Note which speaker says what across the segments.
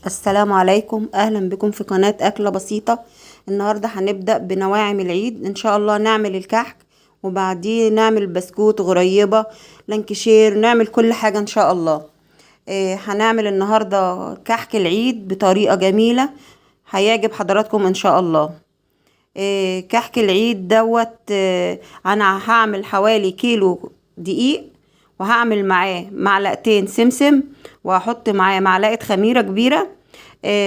Speaker 1: السلام عليكم، اهلا بكم في قناة اكلة بسيطة. النهاردة هنبدأ بنواعم العيد ان شاء الله. نعمل الكحك وبعديه نعمل بسكوت غريبة، لانكشير، نعمل كل حاجة ان شاء الله. هنعمل النهاردة كحك العيد بطريقة جميلة هيعجب حضراتكم ان شاء الله. كحك العيد دوت. انا هعمل حوالي كيلو دقيق، وهعمل معاه معلقتين سمسم، وهحط معاه معلقة خميرة كبيرة،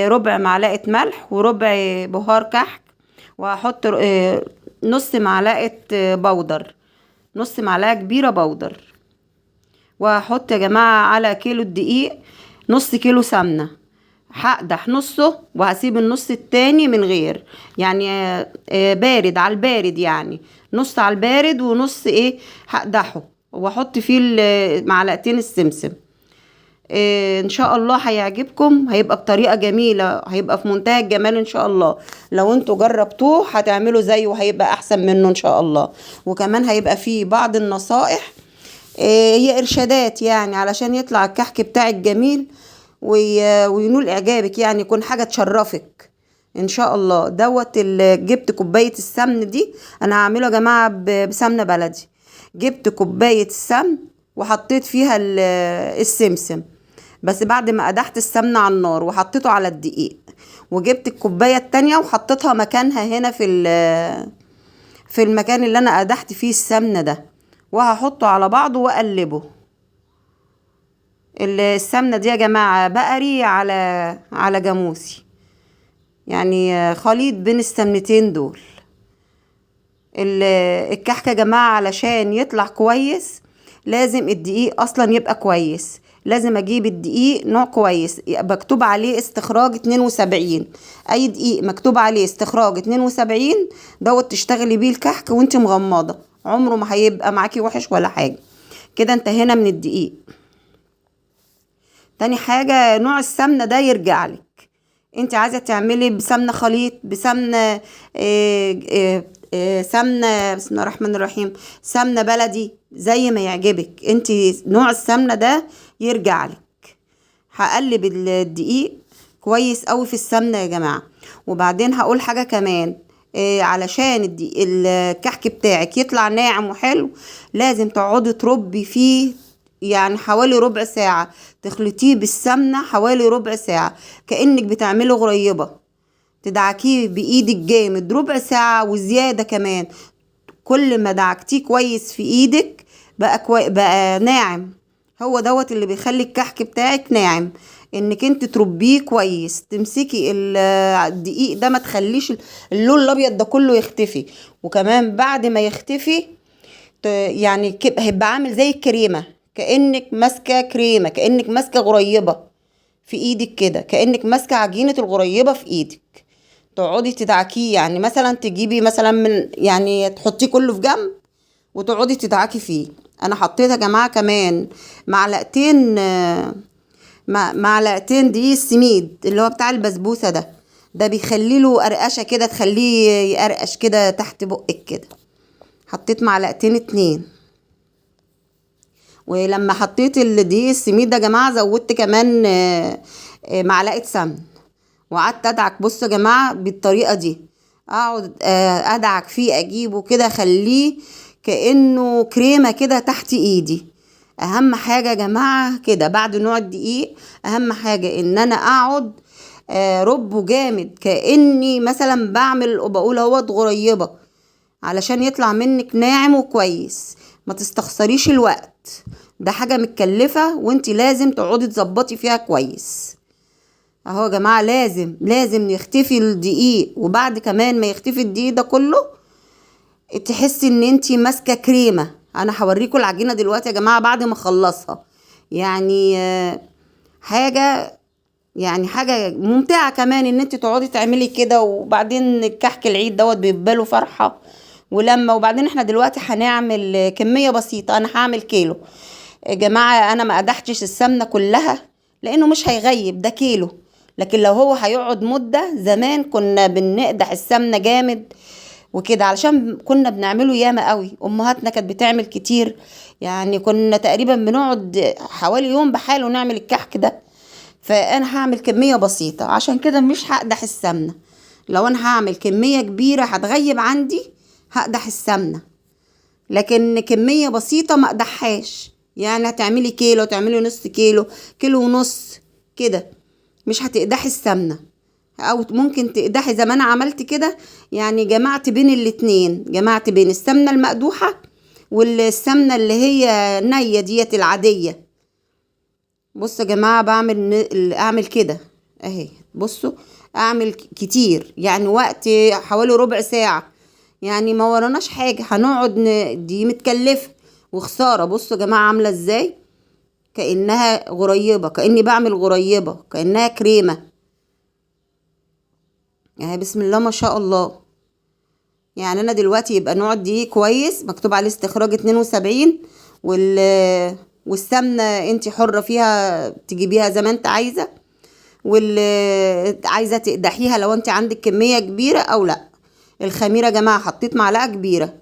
Speaker 1: ربع معلقة ملح، وربع بهار كحك، وهحط نص معلقة بودر، نص معلقة كبيرة بودر. وهحط يا جماعة على كيلو الدقيق نص كيلو سمنة. هقدح نصه وهسيب النص التاني من غير، يعني بارد على البارد، يعني نص على البارد ونص هقدحه، واحط فيه معلقتين السمسم. ان شاء الله هيعجبكم، هيبقى بطريقة جميلة، هيبقى في منتهى الجمال ان شاء الله. لو انتوا جربتوه هتعملوا زيه وهيبقى احسن منه ان شاء الله. وكمان هيبقى فيه بعض النصائح، هي ارشادات يعني علشان يطلع الكحك بتاعك جميل وينول اعجابك، يعني يكون حاجة تشرفك ان شاء الله. دوت جبت كوباية السمن دي، انا هعمله يا جماعة بسمنة بلدي. جبت كوباية السمن وحطيت فيها السمسم، بس بعد ما قدحت السمنة على النار وحطيته على الدقيق. وجبت الكوباية التانية وحطيتها مكانها هنا في المكان اللي انا قدحت فيه السمنة ده، وهحطه على بعضه واقلبه. السمنة دي يا جماعة بقري على جاموسي، يعني خليط بين السمنتين دول. الكحك يا جماعة علشان يطلع كويس لازم الدقيق اصلا يبقى كويس. لازم اجيب الدقيق نوع كويس مكتوب عليه استخراج 72. اي دقيق مكتوب عليه استخراج 72 دوت تشتغلي بيه الكحك وانت مغمضة، عمره ما هيبقى معاكي وحش ولا حاجة. كده انتهينا من الدقيق. تاني حاجة، نوع السمنة ده يرجع لك. انت عايزة تعملي بسمنة خليط، بسمنة سمنة، بسم الله الرحمن الرحيم، سمنة بلدي، زي ما يعجبك انت. نوع السمنة ده يرجع لك. هقلب الدقيق كويس قوي في السمنة يا جماعة. وبعدين هقول حاجة كمان، علشان الكحك بتاعك يطلع ناعم وحلو لازم تقعدي تربي فيه، يعني حوالي ربع ساعة. تخلطيه بالسمنة حوالي ربع ساعة، كأنك بتعمله غريبة. تدعكيه بإيدك جامد ربع ساعة وزيادة كمان. كل ما دعكتيه كويس في إيدك بقى ناعم. هو دوت اللي بيخلي الكحك بتاعك ناعم، انك انت تربيه كويس. تمسكي الدقيق ده، ما تخليش اللون الابيض ده كله يختفي. وكمان بعد ما يختفي يعني هيبقى عامل زي الكريمة، كأنك ماسكة كريمة، كأنك ماسكة غريبة في ايدك كده، كأنك ماسكة عجينة الغريبة في ايدك. تقعدي تدعكيه، يعني مثلا تجيبي مثلا من، يعني تحطيه كله في جنب وتقعدي تدعكي فيه. انا حطيت يا جماعة كمان معلقتين معلقتين دقيق السميد اللي هو بتاع البسبوسة ده بيخلي له قرقشة كده، تخليه يقرقش كده تحت بقك كده. حطيت معلقتين 2. ولما حطيت الدقيق السميد ده يا جماعة زودت كمان معلقة سمن، وقعدت ادعك. بصوا يا جماعة بالطريقة دي اقعد ادعك فيه، اجيبه كده اخليه كأنه كريمة كده تحت ايدي. اهم حاجة يا جماعة كده بعد نوع الدقيق، اهم حاجة ان انا اقعد ربه جامد، كأني مثلا بقول اهوت غريبة، علشان يطلع منك ناعم وكويس. ما تستخسريش الوقت، ده حاجة متكلفة وانت لازم تقعدي تظبطي فيها كويس. اهو يا جماعة لازم يختفي الدقيق، وبعد كمان ما يختفي الدقيق ده كله تحسي ان انت ماسكة كريمة. انا هوريكم العجينة دلوقتي يا جماعة بعد ما اخلصها. يعني حاجة يعني حاجة ممتعة كمان ان انت تقعدي تعملي كده. وبعدين الكحك العيد دوت بيبقى له فرحة ولما. وبعدين احنا دلوقتي هنعمل كمية بسيطة، انا هعمل كيلو يا جماعة. انا ما قدحتش السمنة كلها لانه مش هيغيب، ده كيلو. لكن لو هو هيقعد مدة، زمان كنا بنقدح السمنة جامد وكده، علشان كنا بنعمله ياما قوي. امهاتنا كانت بتعمل كتير، يعني كنا تقريبا بنقعد حوالي يوم بحاله نعمل الكحك ده. فانا هعمل كمية بسيطة، عشان كده مش هقدح السمنة. لو انا هعمل كمية كبيرة هتغيب عندي، هقدح السمنة. لكن كمية بسيطة ما اقدحهاش، يعني هتعملي كيلو، تعملي نص كيلو، كيلو ونص كده، مش هتقدحي السمنة. او ممكن تقدحي زي ما انا عملت كده، يعني جمعت بين الاتنين، جمعت بين السمنة المقدوحة والسمنة اللي هي نية ديت العادية. بصوا يا جماعة اعمل كده اهي، بصوا اعمل كتير، يعني وقت حوالي ربع ساعة، يعني ما وراناش حاجة هنقعد دي متكلفة وخسارة. بصوا يا جماعة عاملة ازاي، كأنها غريبة، كأني بعمل غريبة، كأنها كريمة. يعني بسم الله ما شاء الله. يعني انا دلوقتي يبقى نوع دي كويس مكتوب عليه استخراج 72، والسمنة انت حرة فيها تجيبيها زي ما انت عايزة، واللي عايزة تقدحيها لو انت عندك كمية كبيرة او لا. الخميرة يا جماعة حطيت معلقة كبيرة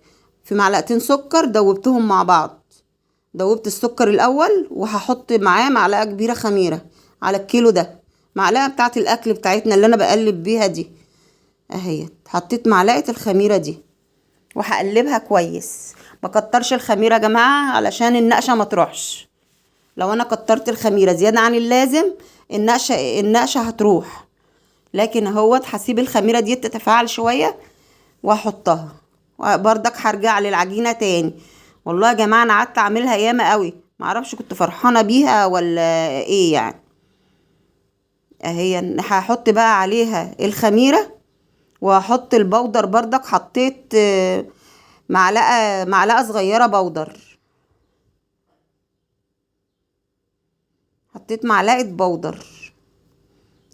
Speaker 1: في معلقتين سكر، دوبتهم مع بعض. دوبت السكر الاول وهحط معاه معلقة كبيرة خميرة على الكيلو ده، معلقة بتاعة الاكل بتاعتنا اللي انا بقلب بيها دي اهي. حطيت معلقة الخميرة دي وهقلبها كويس. ما كترش الخميرة يا جماعة علشان النقشة ما تروحش. لو انا كترت الخميرة زيادة عن اللازم النقشة هتروح. لكن اهوت هسيب الخميرة دي تتفاعل شوية واحطها، وبرضك هرجع للعجينة تاني. والله يا جماعة انا قعدت اعملها ياما قوي، معرفش كنت فرحانة بيها ولا ايه يعني. اهي هحط بقى عليها الخميرة، وهحط البودر. برضك حطيت معلقة صغيرة بودر، حطيت معلقة بودر.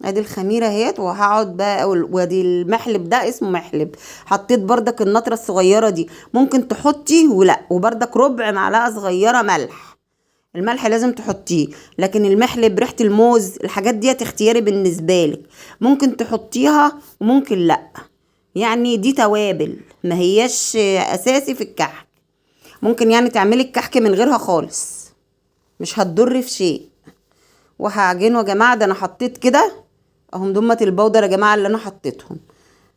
Speaker 1: ادي الخميرة اهيت، وهقعد بقى وادي المحلب ده اسمه محلب. حطيت برضك النطرة الصغيرة دي، ممكن تحطي ولا، وبرضك ربع معلقة صغيرة ملح. الملح لازم تحطيه، لكن المحلب ريحة الموز الحاجات دي اختياري بالنسبة لك، ممكن تحطيها وممكن لا. يعني دي توابل ما هياش اساسي في الكحك. ممكن يعني تعملي الكحك من غيرها خالص، مش هتضر في شيء. وهعجنه يا جماعه. ده انا حطيت كده اهم دمت البودر يا جماعه اللي انا حطيتهم،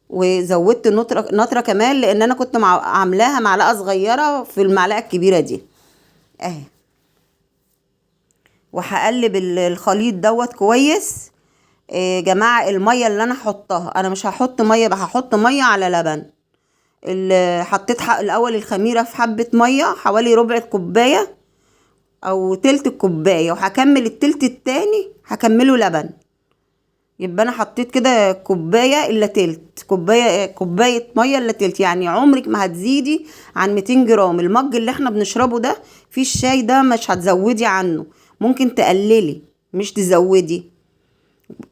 Speaker 1: وزودت نطره كمان، لان انا كنت عاملاها معلقه صغيره في المعلقه الكبيره دي اهي. وهقلب الخليط دوت كويس. جماعه الميه اللي انا هحطها، انا مش هحط ميه بقى، هحط ميه على لبن. حطيت الاول الخميره في حبه ميه حوالي ربع كوبايه او تلت الكوبايه، وهكمل التلت التاني هكمله لبن. يبقى انا حطيت كده كوبايه الا تلت كوبايه ميه الا تلت، يعني عمرك ما هتزيدي عن 200 جرام. المج اللي احنا بنشربه ده في الشاي ده مش هتزودي عنه، ممكن تقللي مش تزودي.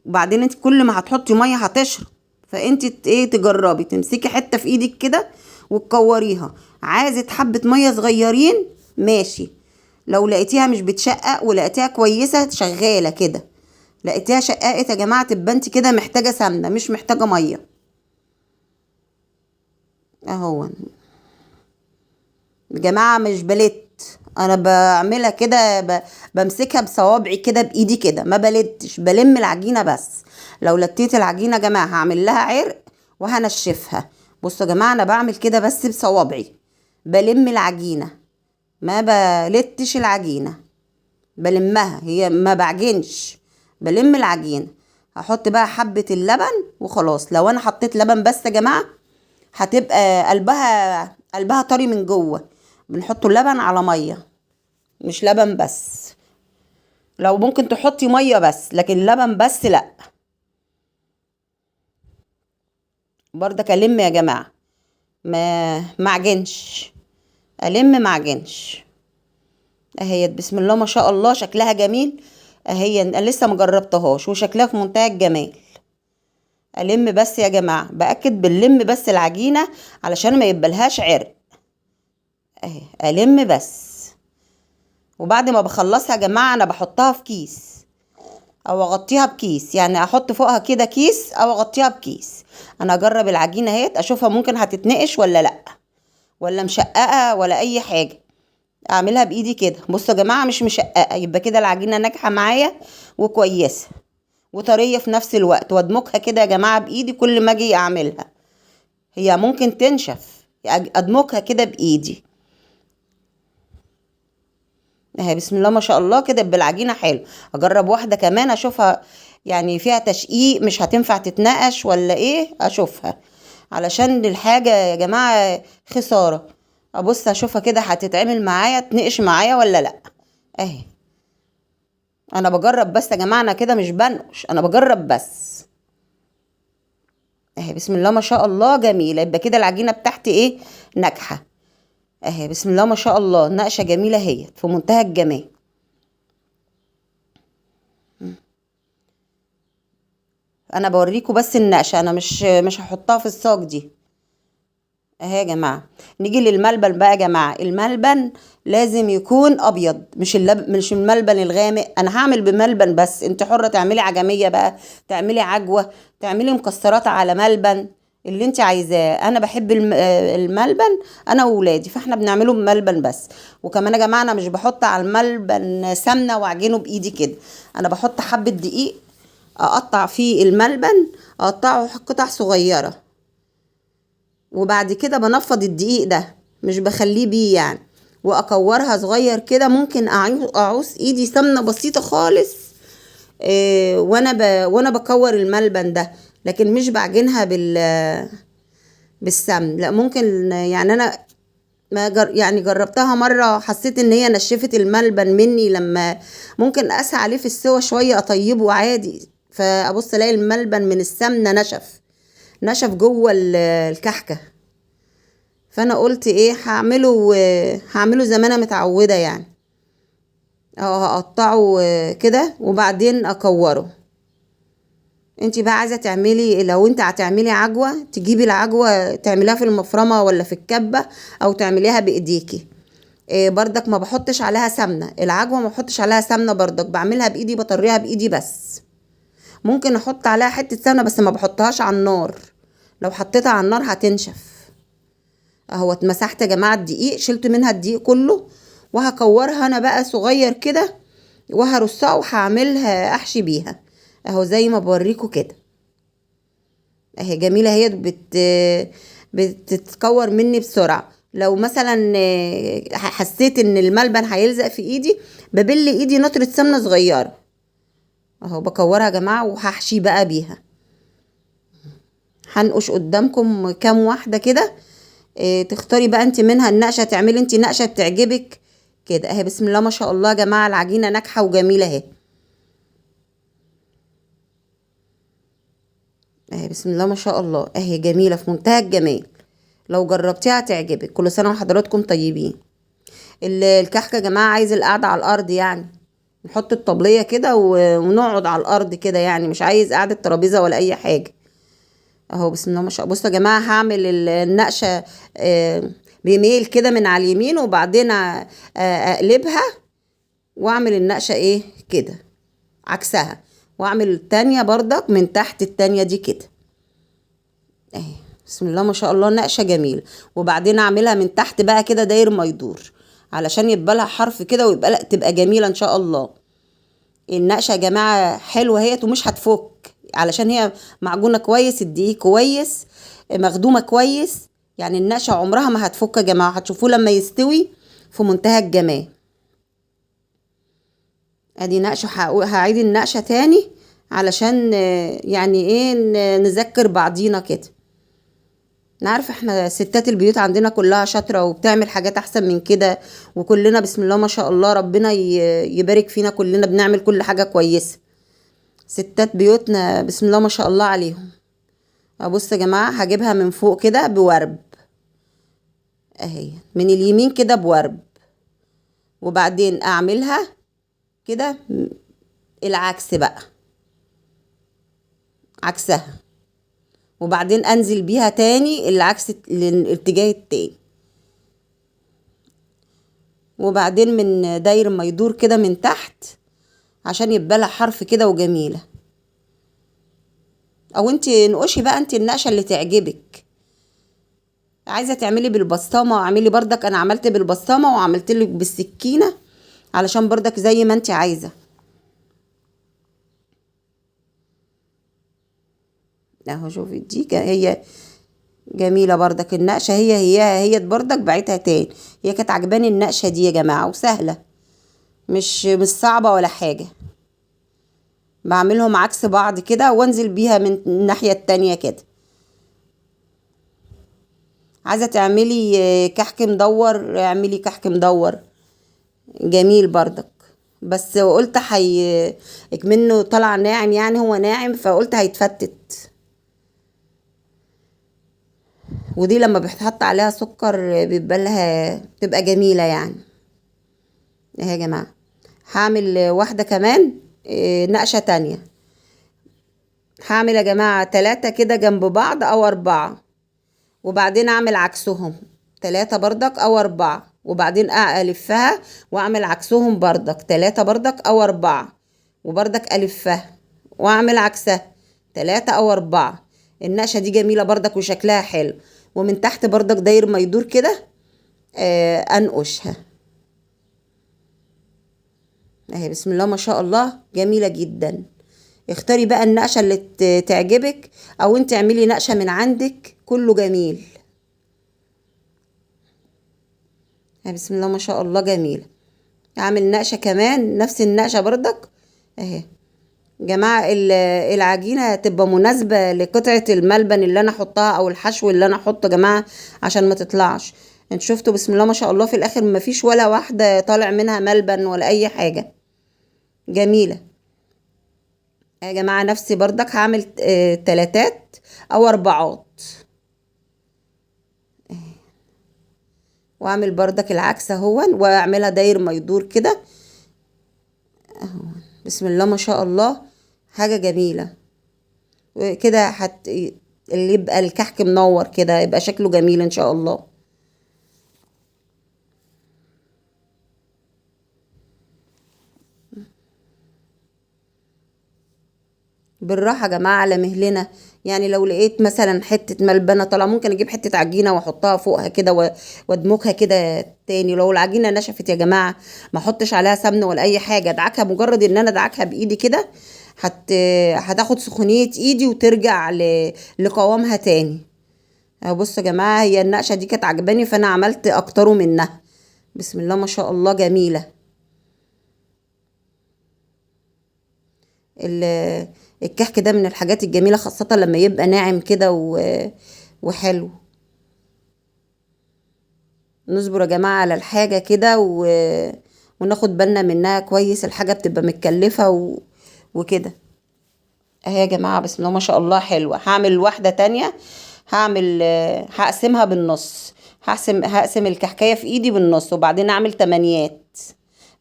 Speaker 1: وبعدين انت كل ما هتحطي ميه هتشرب، فانت ايه تجربي تمسكي حته في ايدك كده وتكوريها. عايزه حبه ميه صغيرين ماشي، لو لقيتيها مش بتشقق ولقيتيها كويسه شغاله كده، لقيتيها شققت يا جماعه تبقى انت كده محتاجه سمنه مش محتاجه ميه. اهو يا جماعه مش بلت، انا بعملها كده بمسكها بصوابعي كده بايدي كده، ما بلتش، بلم العجينه بس. لو لتيت العجينه يا جماعه هعمل لها عرق وهنشفها. بصوا يا جماعه انا بعمل كده بس بصوابعي، بلم العجينه، ما بلتش العجينه، بلمها هي ما بعجنش، بلم العجينه. هحط بقى حبه اللبن وخلاص. لو انا حطيت لبن بس يا جماعه هتبقى قلبها طري من جوه. بنحط لبن على ميه مش لبن بس. لو ممكن تحطي ميه بس، لكن لبن بس لا. برضك الم يا جماعه، ما عجنش، الم ما عجنش. اهي بسم الله ما شاء الله شكلها جميل اهي. انا لسه مجربتهاش وشكلها في منتهى الجمال. الم بس يا جماعه، باكد باللم بس العجينه علشان ما يبلهاش عرق اهي. الم بس. وبعد ما بخلصها يا جماعه انا بحطها في كيس او اغطيها بكيس، يعني احط فوقها كده كيس او اغطيها بكيس. انا اجرب العجينه اهيت اشوفها ممكن هتتنقش ولا لا، ولا مشققه ولا اي حاجه. اعملها بايدي كده. بصوا يا جماعه مش مشققه، يبقى كده العجينه ناجحه معايا وكويسه. وطرية في نفس الوقت، وادمجها كده يا جماعة بايدي كل ما اجي اعملها. هي ممكن تنشف، ادمجها كده بايدي اهي. بسم الله ما شاء الله كده بالعجينة حلو. اجرب واحدة كمان اشوفها يعني فيها تشقيق مش هتنفع تتنقش ولا ايه، اشوفها علشان الحاجة يا جماعة خسارة. ابص اشوفها كده هتتعمل معايا تنقش معايا ولا لا. اهي انا بجرب بس يا جماعة، انا كده مش بنقش، انا بجرب بس اهي. بسم الله ما شاء الله جميلة. يبقى كده العجينة بتاعتي ايه، ناجحة اهي. بسم الله ما شاء الله نقشة جميلة هي في منتهى الجمال. انا بوريكم بس النقشة، انا مش هحطها في الصاج دي اهي يا جماعة. نيجي للملبن بقى يا جماعة. الملبن لازم يكون ابيض، مش الملبن الغامق. انا هعمل بملبن بس، انت حرة تعملي عجمية بقى، تعملي عجوة، تعملي مكسرات على ملبن، اللي انت عايزاه. انا بحب الملبن انا وولادي، فاحنا بنعمله بملبن بس. وكمان يا جماعة انا مش بحط على الملبن سمنة واعجنه بايدي كده، انا بحط حبة دقيق، اقطع فيه الملبن، اقطعه قطع صغيرة، وبعد كده بنفض الدقيق ده، مش بخليه بيه يعني، واكورها صغير كده. ممكن اعوز ايدي سمنه بسيطه خالص وانا بكور الملبن ده، لكن مش بعجنها بالسمن لا. ممكن يعني انا ما يعني جربتها مره، حسيت ان هي نشفت الملبن مني، لما ممكن اسعى عليه في السوا شويه اطيبه عادي، فابص الاقي الملبن من السمنه نشف جوه الكحكه. فانا قلت ايه، هعمله زي ما انا متعوده يعني. هقطعه كده وبعدين اكوره. انتي بقى عايزه تعملي، لو انت هتعملي عجوه تجيبي العجوه تعمليها في المفرمه ولا في الكبه، او تعمليها بايديكي. بردك ما بحطش عليها سمنه العجوه، ما بحطش عليها سمنه بردك، بعملها بايدي، بطريها بايدي بس. ممكن احط عليها حته سمنه بس ما بحطهاش على النار، لو حطيتها على النار هتنشف. اهو اتمسحت يا جماعه الدقيق، شلت منها الدقيق كله، وهكورها انا بقى صغير كده، وهرصها وهعملها احشي بيها اهو زي ما بوريكم كده اهي. جميله هي بتتكور مني بسرعه. لو مثلا حسيت ان الملبن هيلزق في ايدي، ببل ايدي نطره سمنه صغيره اهو، بكورها يا جماعه وهحشي بقى بيها. هنقش قدامكم كام واحده كده، تختاري بقى انت منها النقشه، تعملي انت نقشه تعجبك كده اهي. بسم الله ما شاء الله يا جماعه العجينه ناجحه وجميله اهي اهي. بسم الله ما شاء الله اهي جميله في منتهى الجمال. لو جربتيها هتعجبك. كل سنه وحضراتكم طيبين. الكحكه يا جماعه عايز القعده على الارض يعني، نحط الطبليه كده ونقعد على الارض كده يعني، مش عايز قعده ترابيزه ولا اي حاجه اهو. بسم الله ما شاء الله. بصوا يا جماعه هعمل النقشه بميل كده من على اليمين، وبعدين اقلبها واعمل النقشه ايه كده عكسها، واعمل التانية برضك من تحت التانية دي كده اهي. بسم الله ما شاء الله نقشه جميله. وبعدين اعملها من تحت بقى كده داير ما يدور، علشان يبقى لها حرف كده، ويبقى لا تبقى جميله ان شاء الله. النقشه يا جماعه حلوه هي ومش هتفك، علشان هي معجونه كويس، الدقيق كويس، مخدومه كويس، يعني النقشه عمرها ما هتفك يا جماعه. هتشوفوه لما يستوي في منتهى الجمال. ادي نقشه، هعيد النقشه تاني علشان يعني ايه نذكر بعضينا كده. انا عارفه احنا ستات البيوت عندنا كلها شاطره وبتعمل حاجات احسن من كده، وكلنا بسم الله ما شاء الله ربنا يبارك فينا، كلنا بنعمل كل حاجه كويسه. ستات بيوتنا بسم الله ما شاء الله عليهم. ابص يا جماعه هجيبها من فوق كده بورب اهي، من اليمين كده بورب، وبعدين اعملها كده العكس بقى، عكسها، وبعدين انزل بيها تاني العكس الاتجاه التاني، وبعدين من داير ما يدور كده من تحت عشان يبقى لها حرف كده وجميله. او انت نقشي بقى انت النقشه اللي تعجبك. عايزه تعملي بالبسطامه اعملي بردك، انا عملت بالبسطامه وعملت لك بالسكينه علشان بردك زي ما انت عايزه. اهو شوفي دي هي جميلة بردك النقشة، هي بردك بعتها تاني. هي كانت عجباني النقشة دي يا جماعة، وسهلة، مش صعبة ولا حاجة. بعملهم عكس بعض كده وانزل بيها من الناحية التانية كده. عايزة تعملي كحك مدور، اعملي كحك مدور جميل بردك. بس قلت منه طلع ناعم، يعني هو ناعم فقلت هيتفتت. ودي لما بيتحط عليها سكر بتبقى جميلة يعني. اهي يا جماعة، هعمل واحدة كمان نقشة تانية. هعمل يا جماعة 3 كده جنب بعض او 4، وبعدين اعمل عكسهم. 3 بردك او 4، وبعدين الفها واعمل عكسهم بردك 3 بردك او 4، وبردك الفها واعمل عكسها 3 او 4. النقشة دي جميلة بردك وشكلها حلو. ومن تحت بردك داير ما يدور كده انقشها اهي. بسم الله ما شاء الله، جميلة جدا. اختاري بقى النقشة اللي تعجبك، او انت اعملي نقشة من عندك، كله جميل. بسم الله ما شاء الله جميلة. اعمل نقشة كمان نفس النقشة بردك اهي. جماعة العجينة تبقى مناسبة لقطعة الملبن اللي انا احطها او الحشو اللي انا احطه يا جماعة، عشان ما تطلعش. انت شفتوا بسم الله ما شاء الله في الاخر ما فيش ولا واحدة طالع منها ملبن ولا اي حاجة. جميلة يا جماعة. نفسي بردك هعمل 3 او 4، واعمل بردك العكس اهون، واعملها داير ما يدور كده. بسم الله ما شاء الله، حاجة جميلة كده. اللي يبقى الكحك منور كده يبقى شكله جميل ان شاء الله. بالراحة يا جماعة على مهلنا. يعني لو لقيت مثلا حتة ملبنة طالعة، ممكن اجيب حتة عجينة واحطها فوقها كده وادمجها كده تاني. لو العجينة نشفت يا جماعة، ما احطش عليها سمن ولا اي حاجة، ادعكها. مجرد ان انا ادعكها بايدي كده هتاخد سخونية ايدي وترجع لقوامها تاني. بصوا يا جماعة، هي النقشة دي كانت عجباني فانا عملت اكتره منها. بسم الله ما شاء الله جميلة. الكحك ده من الحاجات الجميلة، خاصة لما يبقى ناعم كده وحلو. نصبر يا جماعة على الحاجة كده وناخد بالنا منها كويس. الحاجة بتبقى متكلفة وكده اهي يا جماعة. بسم الله ما شاء الله حلوة. هعمل واحدة تانية. هقسمها بالنص. هقسم الكحكاية في ايدي بالنص، وبعدين اعمل تمانيات.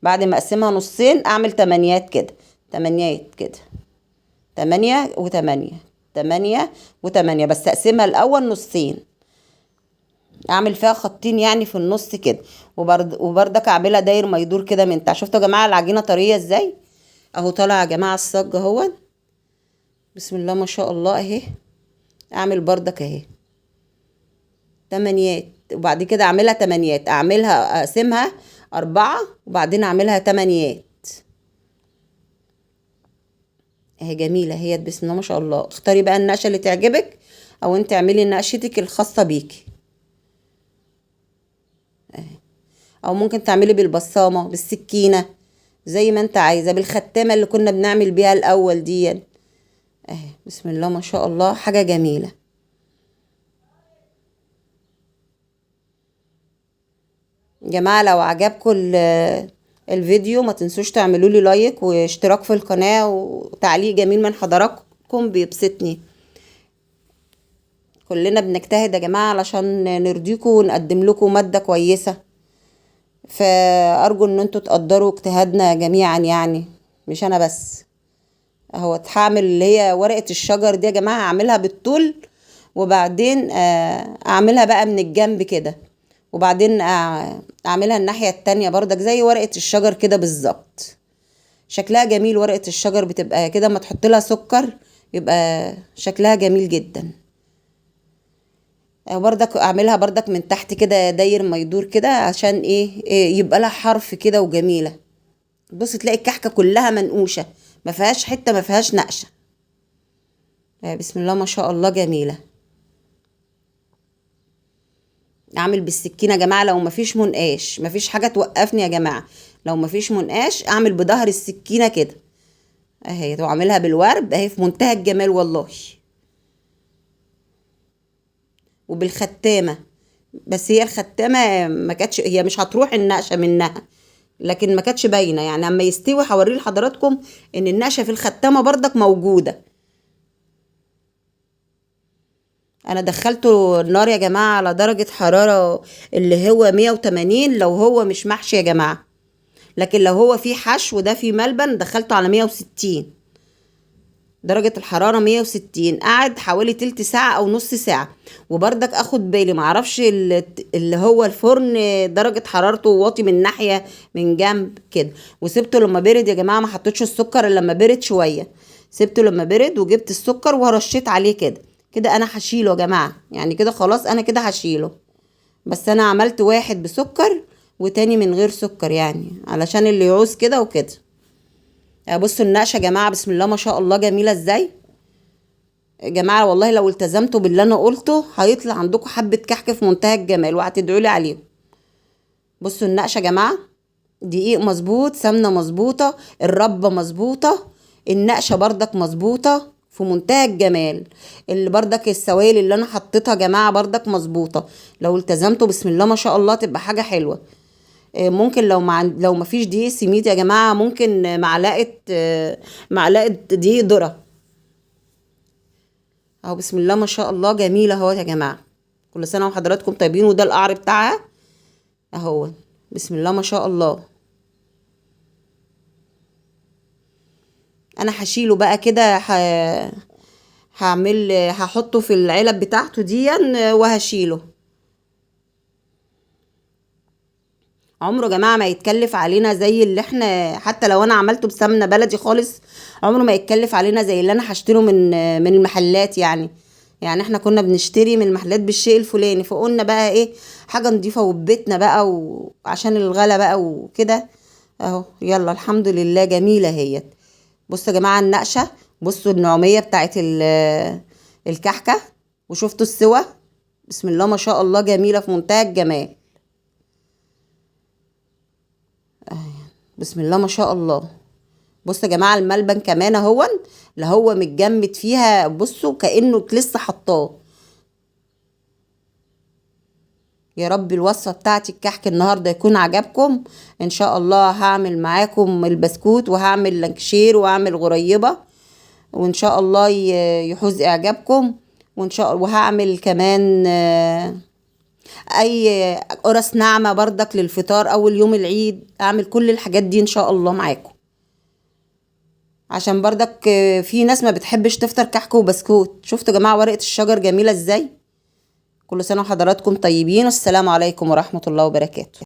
Speaker 1: بعد ما اقسمها نصين اعمل تمانيات كده، تمانيات كده، 8 و8، 8 و8. بس اقسمها الاول نصين، اعمل فيها خطين يعني في النص كده. وبردك اعملها داير ما يدور كده من تحت. شفتوا يا جماعه العجينه طريه ازاي؟ اهو طالع يا جماعه الصاج اهو. بسم الله ما شاء الله اهي. اعمل بردك اهي تمانيات، وبعد كده اعملها تمانيات، اقسمها 4، وبعدين اعملها تمانيات اهي. جميله هي بسم الله ما شاء الله. اختاري بقى النقشه اللي تعجبك، او انت اعملي نقشتك الخاصه بيكي. او ممكن تعملي بالبصامه، بالسكينه، زي ما انت عايزه، بالختامه اللي كنا بنعمل بيها الاول دي اهي. بسم الله ما شاء الله، حاجه جميله. جماعه لو عجبكم الفيديو، ما تنسوش تعملوا لي لايك واشتراك في القناه، وتعليق جميل من حضراتكم بيبسطني. كلنا بنجتهد يا جماعه علشان نرضيكم ونقدم لكم ماده كويسه. فارجو ان انتوا تقدروا اجتهادنا جميعا يعني، مش انا بس. اهو هعمل اللي هي ورقة الشجر دي يا جماعة، هعملها بالطول، وبعدين اعملها بقى من الجنب كده، وبعدين اعملها الناحية التانية برضك زي ورقة الشجر كده بالظبط. شكلها جميل. ورقة الشجر بتبقى كده، ما تحط لها سكر يبقى شكلها جميل جدا. برضك اعملها برضك من تحت كده داير ما يدور كده، عشان إيه يبقى لها حرف كده وجميلة. بص تلاقي الكحكة كلها منقوشة، ما فيهاش حتة ما فيهاش نقشة. بسم الله ما شاء الله جميلة. اعمل بالسكينة يا جماعة، لو مفيش منقاش مفيش حاجة توقفني يا جماعة. لو مفيش منقاش اعمل بظهر السكينة كده اهي، واعملها بالورب اهي في منتهى الجمال والله. وبالختامة، بس هي الختامة ما كانتش، هي مش هتروح النقشة منها، لكن ما كانتش باينة يعني. اما يستوي هوريه لحضراتكم ان النقشة في الختامة برضك موجودة. انا دخلته النار يا جماعة على درجة حرارة اللي هو 180 لو هو مش محشي يا جماعة، لكن لو هو فيه حشو ده فيه ملبن دخلته على 160. درجة الحرارة 160، قعد حوالي تلت ساعة او نص ساعة. وبرضك اخد بالي معرفش اللي هو الفرن درجة حرارته واطي من ناحية من جنب كده. وسبته لما برد يا جماعة، ما حطيتش السكر الا لما برد شوية. سبته لما برد وجبت السكر ورشيت عليه كده. كده انا هشيله يا جماعة يعني، كده خلاص انا كده هشيله. بس انا عملت واحد بسكر وتاني من غير سكر يعني، علشان اللي يعوز كده وكده. بصوا النقشه يا جماعه، بسم الله ما شاء الله جميله ازاي. يا جماعه والله لو التزمتوا باللي انا قلته هيطلع عندكم حبه كحك في منتهى الجمال وهتدعوا لي عليهم. بصوا النقشه يا جماعه، دقيق مظبوط، سمنه مظبوطه، الربه مظبوطه، النقشه بردك مظبوطه في منتهى الجمال. اللي بردك السوائل اللي انا حطيتها يا جماعه بردك مظبوطه. لو التزمتوا بسم الله ما شاء الله تبقى حاجه حلوه. ممكن لو ما فيش دقيق سميد يا جماعه، ممكن معلقه دقيق ذره اهو. بسم الله ما شاء الله جميله اهو يا جماعه. كل سنه وحضراتكم طيبين. وده القعر بتاعها اهو. بسم الله ما شاء الله. انا هشيله بقى كده، هحطه في العلب بتاعته دي وهشيله. عمره يا جماعه ما يتكلف علينا زي اللي احنا، حتى لو انا عملته بسمنه بلدي خالص عمره ما يتكلف علينا زي اللي انا هشتره من المحلات يعني. يعني احنا كنا بنشتري من المحلات بالشيء الفلاني، فقلنا بقى ايه، حاجه نضيفه وبيتنا بقى وعشان الغلا بقى وكده اهو. يلا الحمد لله جميله هي. بصوا يا جماعه النقشه، بصوا النعوميه بتاعت الكحكه، وشفتوا السوا. بسم الله ما شاء الله جميله في منتهى الجمال. بسم الله ما شاء الله. بصوا يا جماعه الملبن كمان اهون، اللي هو متجمد فيها، بصوا كانه لسه حطاه. يا رب الوصفه بتاعت الكحك النهارده يكون عجبكم. ان شاء الله هعمل معاكم البسكوت وهعمل لانكشير وهعمل غريبه، وان شاء الله يحوز اعجابكم. وان شاء الله وهعمل كمان اي قرص ناعمه بردك للفطار اول يوم العيد. اعمل كل الحاجات دي ان شاء الله معاكم، عشان بردك في ناس ما بتحبش تفطر كحك وبسكوت. شفتوا يا جماعه ورقه الشجر جميله ازاي. كل سنه وحضراتكم طيبين، والسلام عليكم ورحمه الله وبركاته.